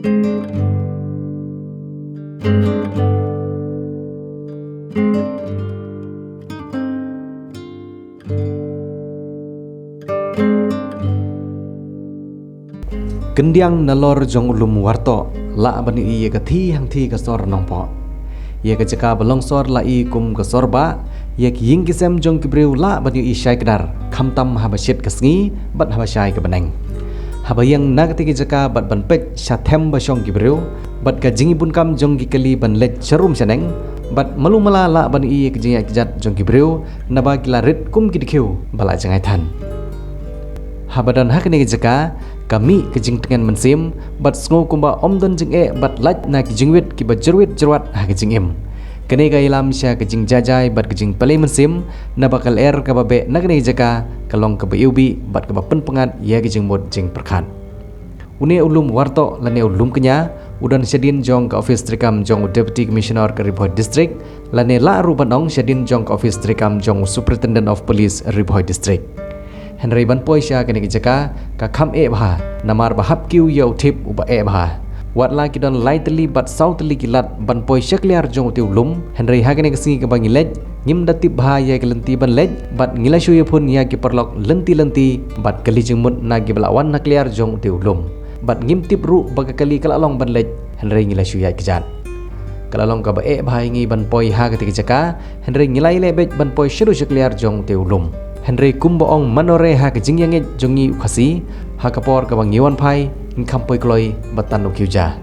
Kendiang nalor jong ulum warto la bani iye gathi hang thi kasor nongpo ye kajaka balongsor la I kum kasor ba ye ying kisem jong kibreu la bani I syai kedar khamtam habasyet kasngi bat habasyai ke beneng habayang nagati kajaka bat banpek syathem basyong kibreu bat kajingi bun kam jong gikali ban let charum seneng bat malumala la bani iye kajingi kajat jong kibreu naba kilarit kum kidikeu bala jangai than habadan hakni kajaka kami kejing tengan mensim bat sngo kumba omdon jing bat laj na kejingwit ki bat jerwat ha kejing im kene ga ilam sya kejing jajai bat kejing pale mensim na bakal ka babe nagne jaka kalong ka bayubi bat ka pen pengat ya kejing mod jing perkhan une ulum warto lane ulum kenya udan syadin jong ka office trikam jong deputy commissioner ka Ribhoi district lane la rubanong syadin jong ka office trikam jong superintendent of police Ribhoi district Henry ban poisya kene kijaka ka kham bha namar bahap kiu yau thip uba bha watla kidon lightly but southly kilat ban poisya kliar jong tiulum Henry ha kene kesingi ka bangilej ngim datip bha ya kelenti ban lej bat ngila shuye phun ya ki perlok lenti bat kali jengmut na gi belawan na kliar jong tiulum bat ngim tip ru baga kali kalalong ban lej Henry ngila shuya kijat kalalong ka ba bha ngi ban poi ha ka kijaka Henry ngilai lebej ban poi shiru kliar jong tiulum Henry kumboong manore ha kejing yanget jongi ukhasi ha kapor ka bangiwan phai ngkhampoi kloi batan ukyuja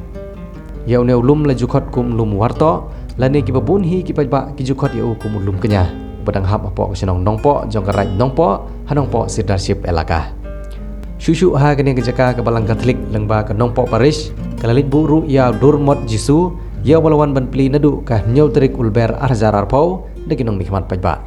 yau ne ulum la jukhot kum lum warto lane ki babun hi ki pajba ki jukhot yau kum ulum kenya badang hap apo senong nongpo jong karaj nongpo hanongpo leadership elaka shushu ha kene kejaka ka balang katolik lengba ka nongpo parish kalalit buru ya durmot jisu ya walawan ban pli nadu ka nyau terik ulber arzarar pau de kinong mikmat pajba